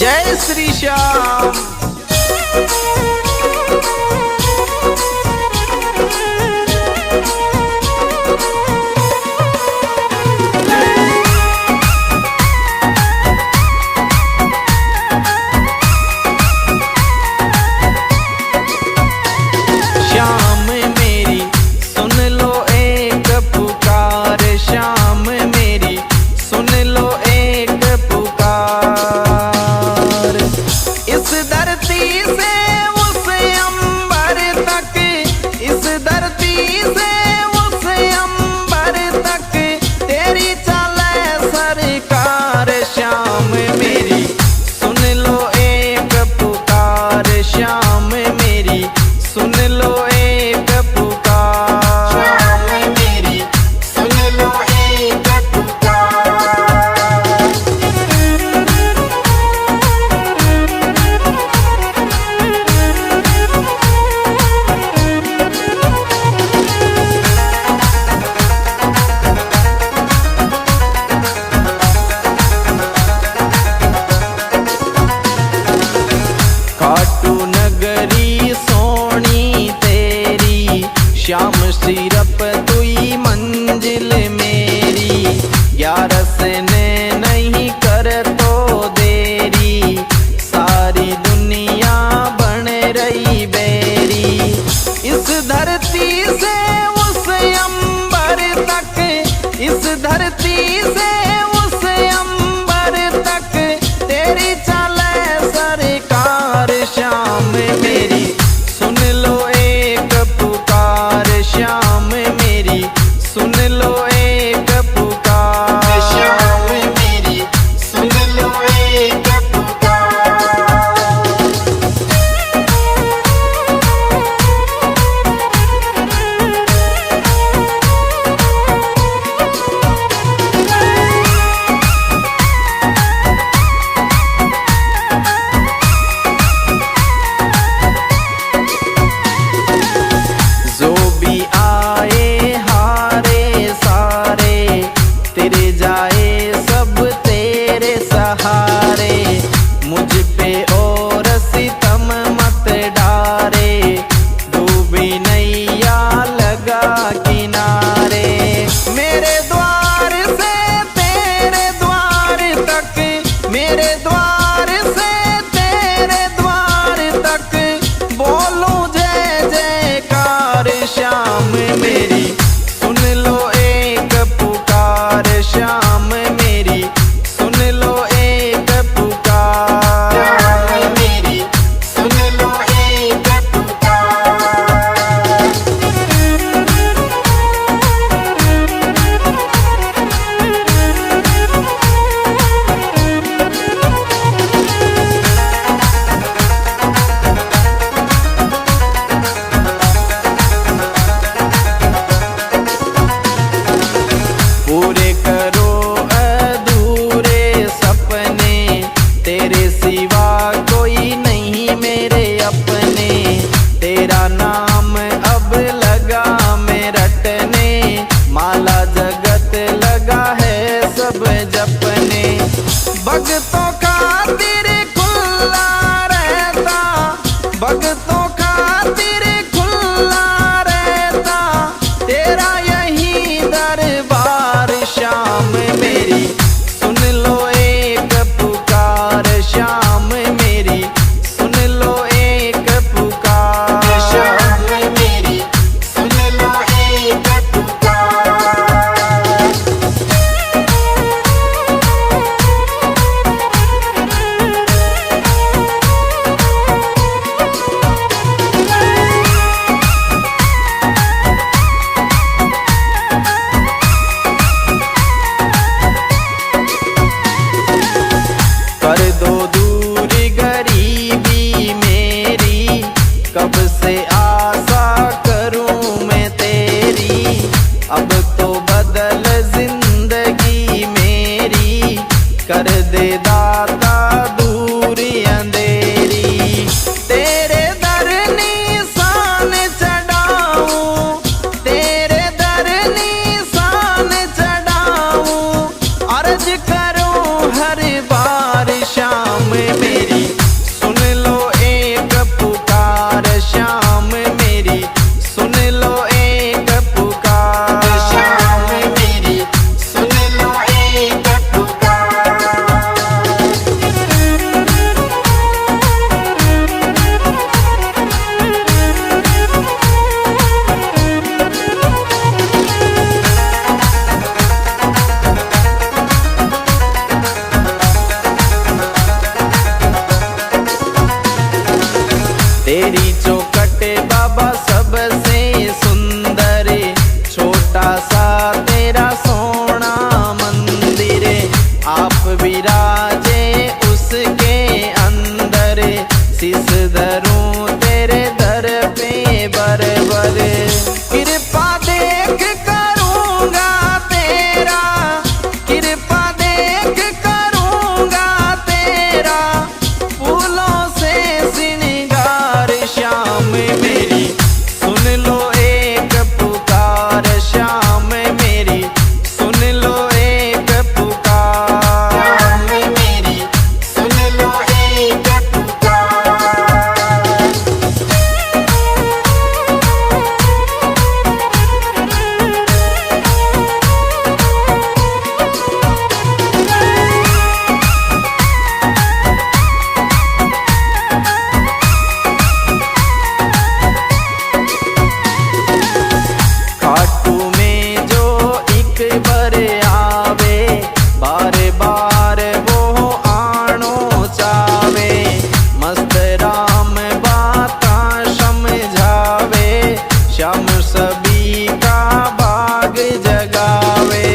जय श्री श्याम। श्याम मेरी सुन लो एक पुकार, श्याम मेरी सुन लो एक पुकार। इस धरती से उस अंबर तक, इस धरती से उस अंबर तक तेरी चले सरकार। श्याम मेरी सुन लो एक पुकार, श्याम मेरी सुन लो एक पुकार। श्याम मेरी सुन लो एक पुकार। खाटू नगरी सोनी तेरी, श्याम सिरप तुई मंजिल मेरी। ग्यारस ने नहीं कर तो देरी, सारी दुनिया बन रही बेरी। इस धरती से उस अंबर तक, इस धरती से उस अंबर तक तेरी चले सरकार। श्याम मेरी सुन लो एक पुकार, श्याम मेरी सुन लो एक पुकार। श्याम मेरी सुन लो एक पुकार। जो भी आए हारे सारे, तेरे जाए सब तेरे सहारे। मुझ पे और सितम मत डारे, डूबी नैया लगा किनारे। मेरे द्वार से तेरे द्वार तक, मेरे द्वार से तेरे द्वार तक बोलूं जय जयकार। श्याम मेरी सुन लो एक पुकार, श्याम मेरी सुन लो एक पुकार। श्याम मेरी सुन लो एक पुकार। विराजे उसके अंदर, शीस धरूं तेरे दर पे बर बर। कृपा देख करूँगा तेरा, कृपा देख करूँगा तेरा, फूलों से श्रृंगार श्याम मेरी सुन लो एक पुकार, श्याम मेरी सुन लो एक पुकार। श्याम मेरी सुन लो एक पुकार। खाटू में जो एक बार आवे, बार बार वो आनो चावे, मस्त राम बाता समझावे, श्याम सभी का बाग जगावे।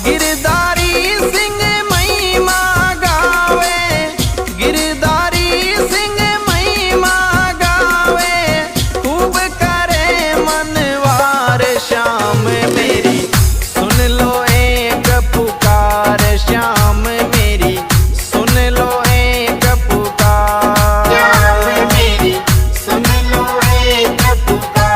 गिरधारी सिंह महिमा गावे, गिरधारी सिंह महिमा गावे, खूब करे मनवार श्याम मेरी सुन लो एक पुकार, श्याम मेरी सुन लो एक पुकार। श्याम मेरी सुन लो एक पुकार।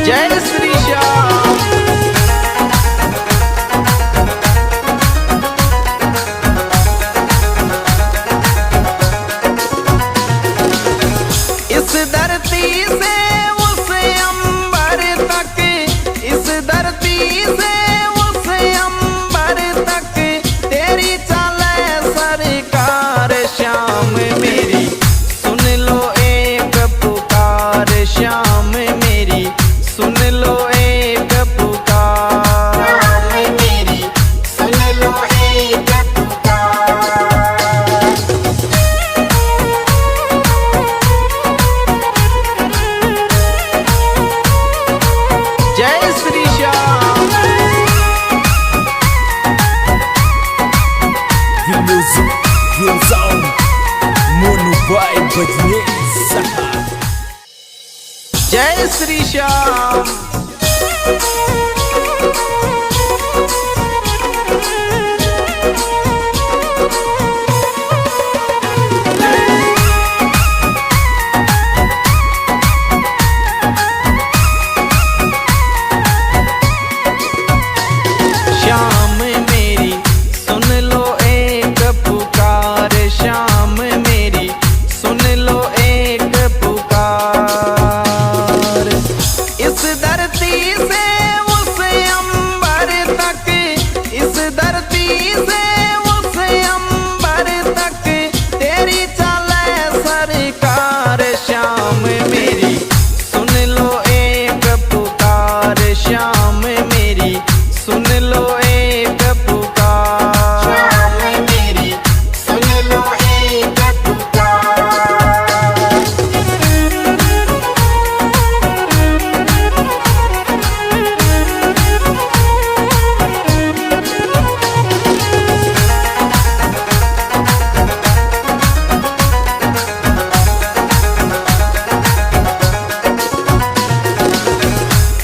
जय श्री श्याम। इस धरती से उस अंबर तक, इस धरती से उस अंबर तक, तेरी चले सरकार श्याम मेरी सुन लो एक पुकार, श्याम मेरी सुन लो एक पुकार। श्याम मेरी सुन लो एक पुकार। जय Shri Shyam. The music goes on. Mono by Badnesa. जय श्री श्याम। श्याम मेरी सुन लो एक पुकार, श्याम मेरी सुन लो एक पुकार। इस धरती से उस अंबर तक, इस धरती से उस अंबर तक, तेरी चले सरकार श्याम मेरी सुन लो एक पुकार, श्याम मेरी सुन लो एक पुकार। श्याम मेरी सुन लो एक पुकार।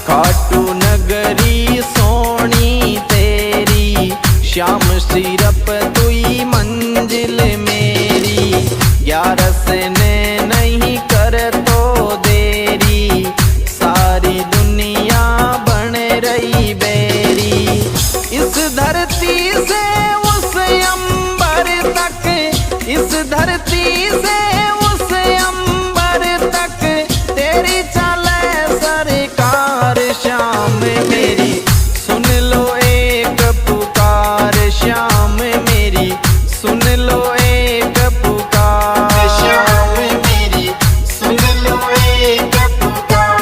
खाटू नगरी सोनी तेरी, श्याम सिरप तुई मंजिल मेरी, ग्यारस ने नहीं कर तो देरी, सारी दुनिया बन रही बेरी। इस धरती से उस अंबर तक, इस धरती से उस अंबर तक, तेरी चले सरकार श्याम मेरी सुन लो एक पुकार, श्याम मेरी सुन लो एक पुकार। श्याम मेरी सुन लो एक पुकार।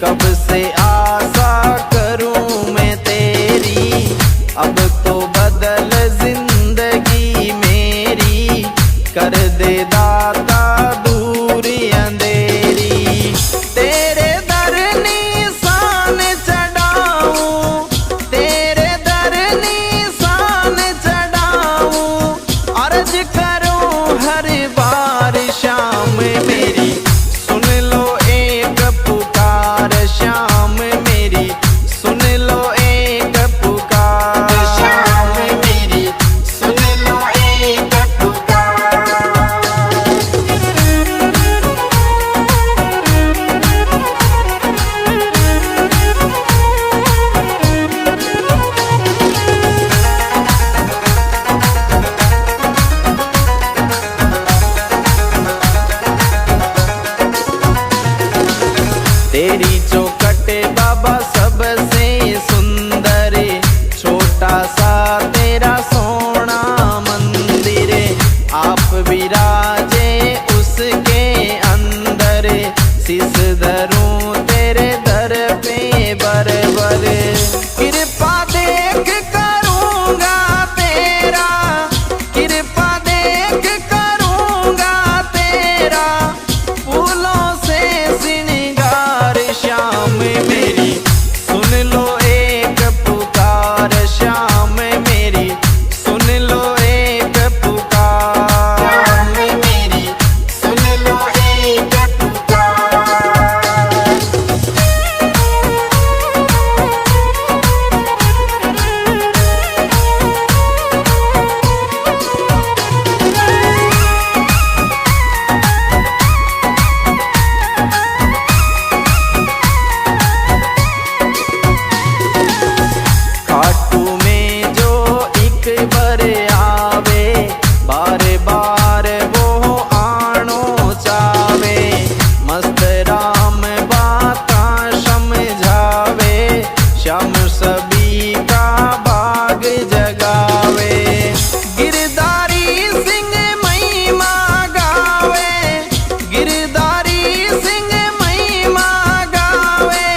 कब से आशा करूं मैं तेरी, अब तो बदल जिंदगी मेरी, कर दे दाता दूरी अंधेरी। तेरे दर निशान चढ़ाऊं, तेरे दर निशान चढ़ाऊं, अर्ज करूं हर बार शाम मेरी, सुन लो एक पुकार शाम मेरी, सुन लो एक पुकार शाम मेरी, सुन लो एक पुकार। तेरी चौखट बाबा सबसे सुंदर, छोटा सा तेरा सोना मंदिर, आप विराजे उसके अंदर, शीस धरूं तेरे दर पे बरबर, कृपा देख करूंगा तेरा, कृपा देख करूंगा तेरा, फूलों से श्रृंगार श्याम मेरी, सुन लो एक पुकार श्याम मेरी, सुन लो एक पुकार। शाम मेरी, सुन लो एक पुकार। खाटू में जो एक बार आवे, बार बार वो आनो चावे, मस्त राम बाता समझावे, श्याम सभी का भाग जगावे, गिरधारी सिंह महिमा गावे, गिरधारी सिंह महिमा गावे,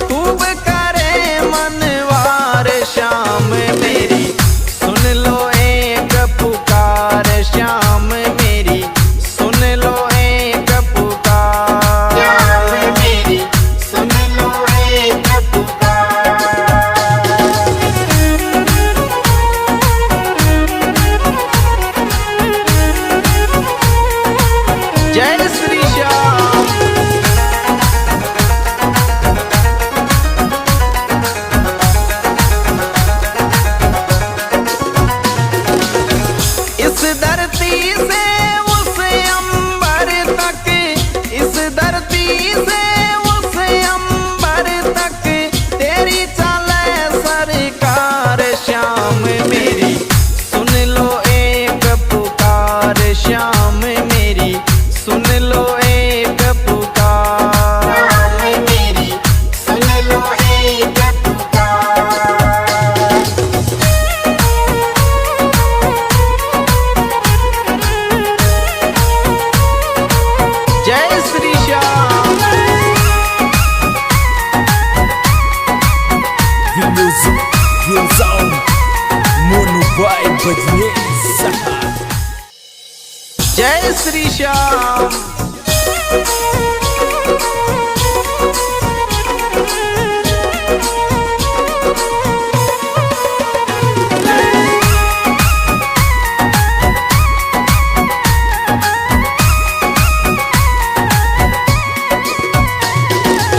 खूब करे मनवार श्याम मेरी, सुन लो एक पुकार श्याम मेरी, सुन लो एक पुकार। शाम मेरी, सुन लो एक पुकार। जय श्री श्याम। इस धरती से उस अंबर तक, इस धरती से उस अंबर तक, तेरी चले सरकार श्याम मेरी, सुन लो एक पुकार श्याम मेरी, सुन लो एक पुकार। शाम मेरी, सुन लो एक पुकार। जय Shri Shyam. The music goes on. Mono Vibe Badneza. जय श्री श्याम।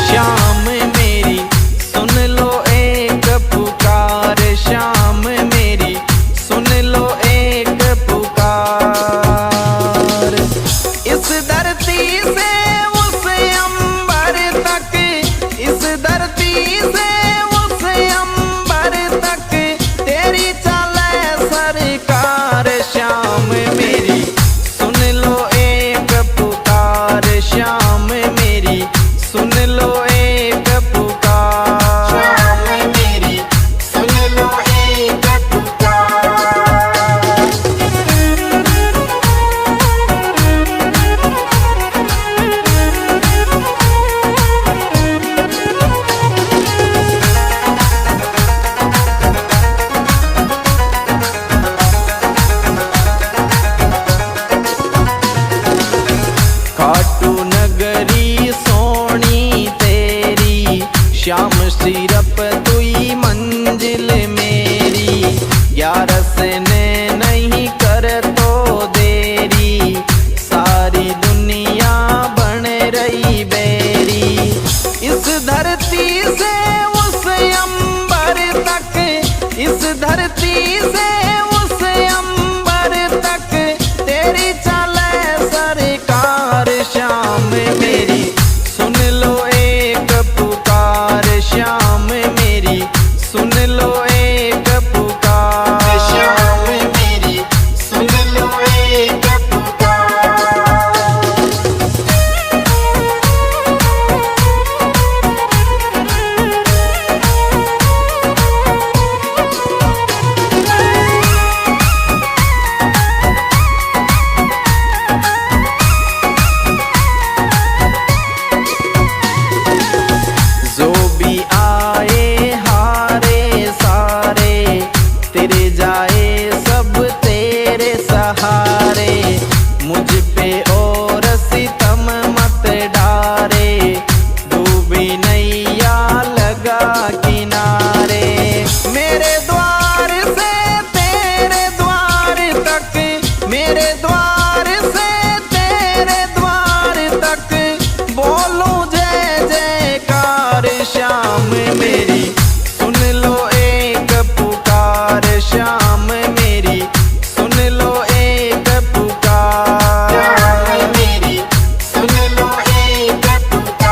श्याम मेरी, सुन लो एक पुकार श्याम मेरी, सुन लो एक पुकार। इस दर बेरी बेरी। इस धरती से उस अंबर तक, इस धरती से उस अंबर तक तेरी चले सरकार। श्याम मेरी सुन लो एक पुकार, श्याम मेरी सुन लो एक पुकार। श्याम मेरी सुन लो एक पुकार। जो भी आए हारे सारे, तेरे जाए सब तेरे सहारे। मुझ पे और सितम मत डारे, डूबी नैया लगा किनारे। मेरे द्वार से तेरे द्वार तक, मेरे द्वार से तेरे द्वार तक बोलूं जय जयकार। श्याम मेरी सुन लो एक पुकार, श्याम मेरी सुन लो एक पुकार। श्याम मेरी सुन लो एक पुकार।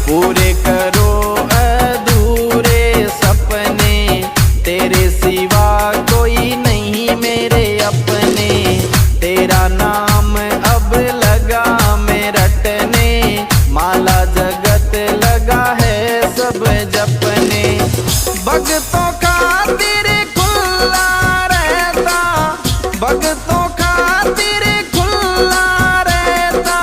पूरे करो अधूरे सपने, तेरे सिवा कोई नहीं मेरे अपने। तेरा नाम अब लगा मैं रटने, माला जगत लगा है सब जपने। भक्तों खातिर खुला रहता, भक्तों खातिर खुला रहता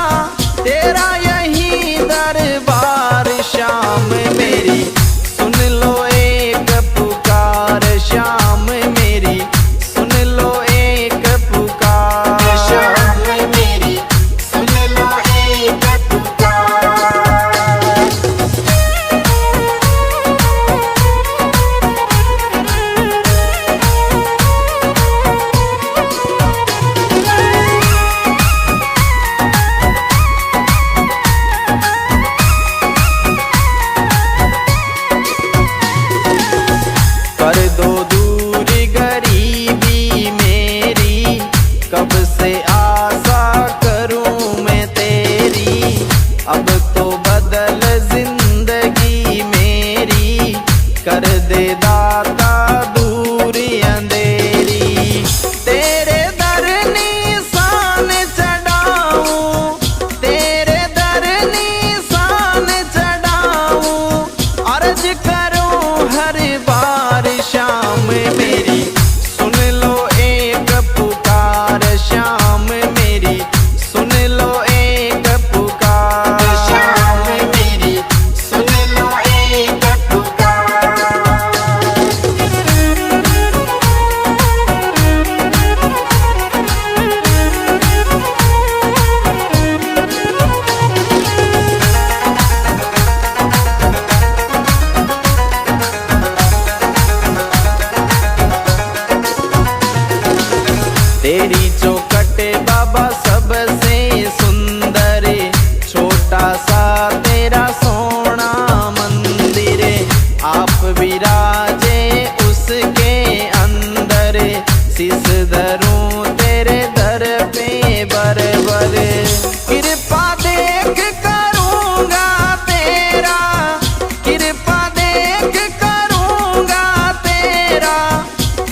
तेरा यही दरबार। श्याम मेरी सुन लो एक पुकार, श्याम मेरी सुन लो एक पुकार। श्याम मेरी सुन लो एक पुकार। कर दो दूर गरीबी मेरी, कब से आशा करूं मैं तेरी। अब तो बदल जिंदगी मेरी, कर दे दाता दूर अंधेरी। तेरे दर निशान चढ़ाऊं, तेरे दर निशान चढ़ाऊं, अर्ज करूं हर बार। श्याम मेरी सुन लो एक पुकार, श्याम मेरी सुन लो एक पुकार। श्याम मेरी सुन लो एक पुकार। तेरी चौखट बाबा सबसे सुंदर, छोटा सा तेरा सोना मंदिर। आप विराजे उसके अंदर, शीस धरूं तेरे दर पे बरबर। कृपा देख करूंगा तेरा, कृपा देख करूंगा तेरा,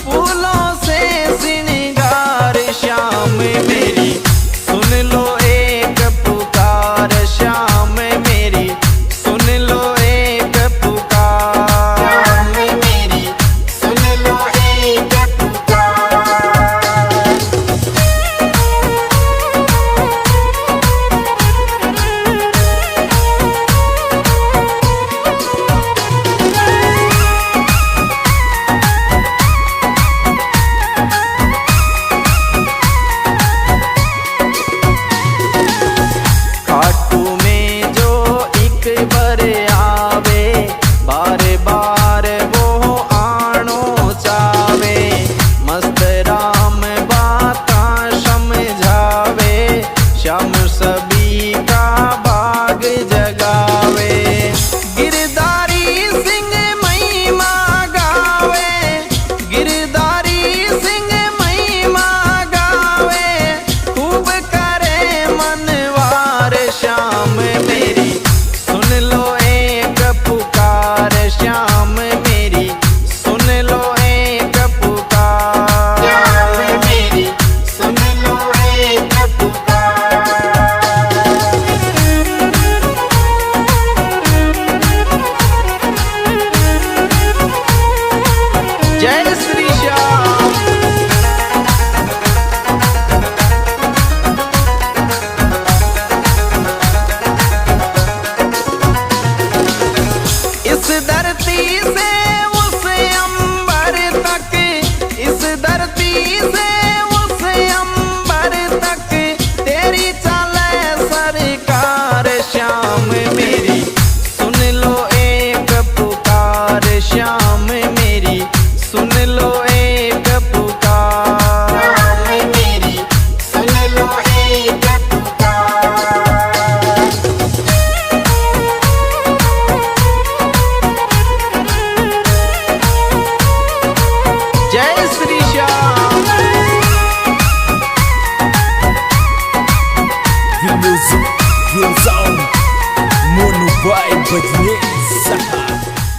फूलों से श्रृंगार। श्याम मेरी सुन लो एक पुकार, श्याम मेरी सुन लो एक पुकार। श्याम मेरी सुन लो एक पुकार। music, heels on, Mono Vibe Badnesa.